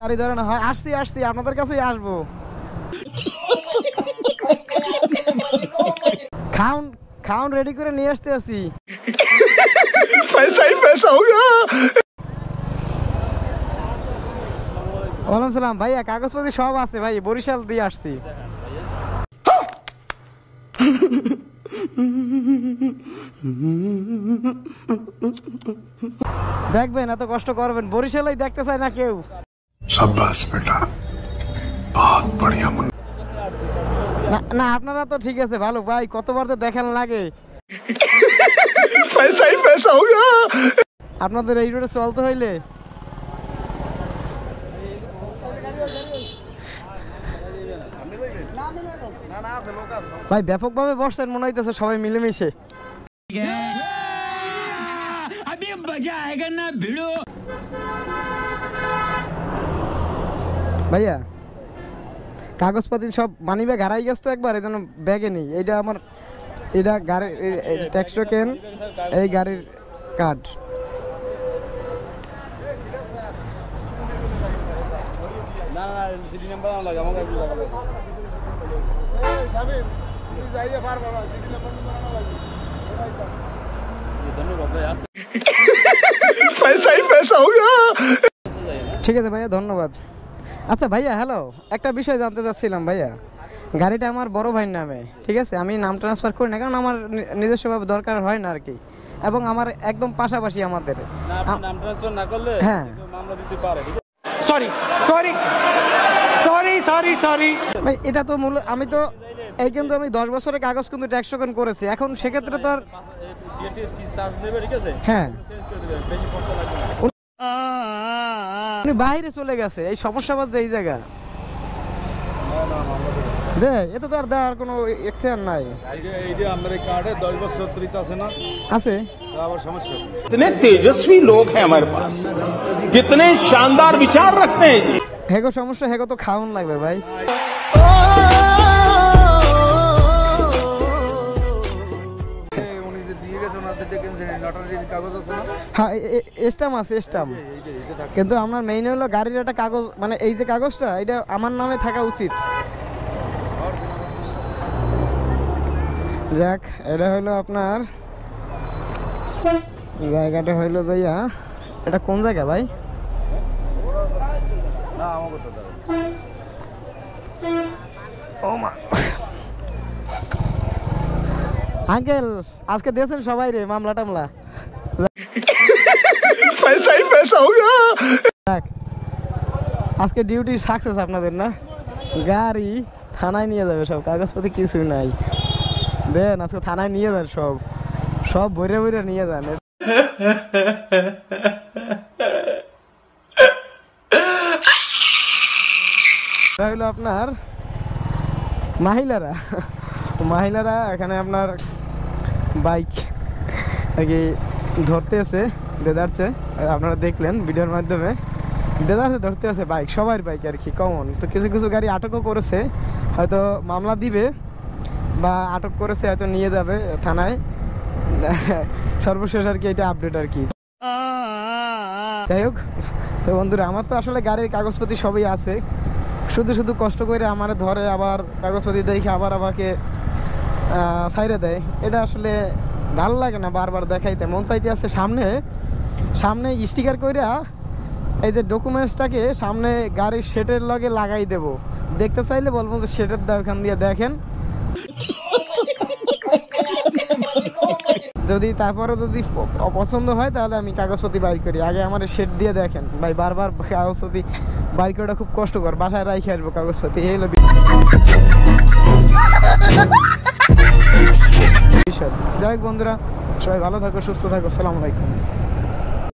গাড়ি ধরে না হয় আসছি আসছি আপনাদের কাছেই আসবো খাউন খাউন রেডি করে নিয়ে আসতে আসি पैसा ही पैसा होगा ওয়ালাইকুম সালাম ভাইয়া কাগজপত্র সব আছে ভাই বরিশাল দিয়ে আসছি দেখবেন এত কষ্ট করবেন বরিশালেই দেখতে চায় না কেউ शाबाश बेटा बहुत बढ़िया না আপনারা তো ঠিক আছে ভালো ভাই কতবার তো দেখান লাগে पैसा ही पैसा होगा আপনাদের এই রোডে চলতে হইলে ভাই ব্যাপকভাবে বসছেন মনে হইতেছে সবাই মিলেমিশে ভাইয়া কাগজপাতি সব মানি ব্যাগ হারাই গেছে তো একবার এই জন্য ব্যাগে নেই এইটা আমার এটা গাড়ির ট্যাক্স টোকেন এই গাড়ির কার্ড पैसा ही पैसा होगा ঠিক আছে ভাইয়া ধন্যবাদ আচ্ছা ভাইয়া হ্যালো একটা বিষয় জানতে চাচ্ছিলাম ভাইয়া গাড়িটা আমার বড় ভাইয়ের নামে ঠিক আছে আমি নাম ট্রান্সফার করি না কারণ আমার নিজস্বভাবে দরকার হয় না আর কি এবং আমার একদম পাশাপাশি আমাদের নাম ট্রান্সফার না করলে হ্যাঁ মামলা দিতে পারে sorry sorry sorry sorry sorry ভাই এটা তো মূল আমি তো এই কিন্তু আমি 10 বছরের কাগজ কিন্তু ট্যাক্স টোকেন করেছি এখন সেক্ষেত্রে তো আর ডিএটিএস কি চার্জ নেবে ঠিক আছে হ্যাঁ চেঞ্জ করে দিবেন বেশি খরচ লাগবে না উনি বাইরে চলে গেছে এই সমস্যা বাদ এই জায়গা দে এটা তো আর দেওয়ার কোনো এক্সেন নাই এইটা আমার কার্ডে 10 বছর তরিত আছে না আছে আবার সমস্যা कितने तेजस्वी लोग हैं हमारे पास कितने शानदार विचार रखते हैं जी হেগো সমস্যা হেগো তো খাওয়ান লাগবে ভাই উনি যে দিয়ে গেছেন ওনাদের দেখেন যে নটারির কাগজ আছে না হ্যাঁ স্ট্যাম্প আছে স্ট্যাম্প এইটা থাকে কিন্তু আমার মেইন হলো গাড়ির একটা কাগজ মানে এই যে কাগজটা এটা আমার নামে থাকা উচিত যাক এটা হলো আপনার জায়গাটা হইলো যাইয়া এটা কোন জায়গা ভাই না আমার কথা দাও ও মা আঙ্কেল আজকে দিয়েছেন সবাই রে মামলা টামলা पैसा ही पैसा होगा যাক আজকে ডিউটি সাকসেস আপনাদের না গাড়ি থানায় নিয়ে যাবে সব কাগজপত্র কিছু নাই দেন আজকে থানায় নিয়ে যান সব সব ভরে ভরে নিয়ে যান হইলো আপনার মহিলারা এখানে আপনার বাইক আর কি ধরতে আছে দেদারছে আপনারা দেখলেন ভিডিওর মাধ্যমে দেদারছে ধরতে আছে বাইক সবার বাইক আর কি কমন তো কিছু কিছু গাড়ি আটকও করেছে হয়তো মামলা দিবে বা আটক করেছে হয়তো নিয়ে যাবে থানায় সর্বশেষ আর কি এটা আপডেট আর কি যাই হোক তো বন্ধুরা আমার তো আসলে গাড়ির কাগজপত্র সবই আছে শুধু শুধু কষ্ট করে আমার ধরে আবার কাগজপত্র দেখে আবার আমাকে ছাইরে দেয় এটা আসলে ভালো লাগে না বারবার দেখাইতে মন চাইতে আছে সামনে স্টিকার কইরা এই যে ডকুমেন্টসটাকে সামনে গাড়ির শেটের লগে লাগাই দেব দেখতে চাইলে বলবো যে শেটের দাও এখান দিয়ে দেখেন যদি তারপরে যদি অপছন্দ হয় তাহলে আমি কাগজপত্র বাইর করি আগে আমার শেড দিয়ে দেখেন ভাই বারবার কাগজপত্র বাইর করাটা খুব কষ্টকর বাসায় রাখে আসবো কাগজপত্র এই হলো বিষয় যাই হোক বন্ধুরা সবাই ভালো থাকো সুস্থ থাকো আসসালামু আলাইকুম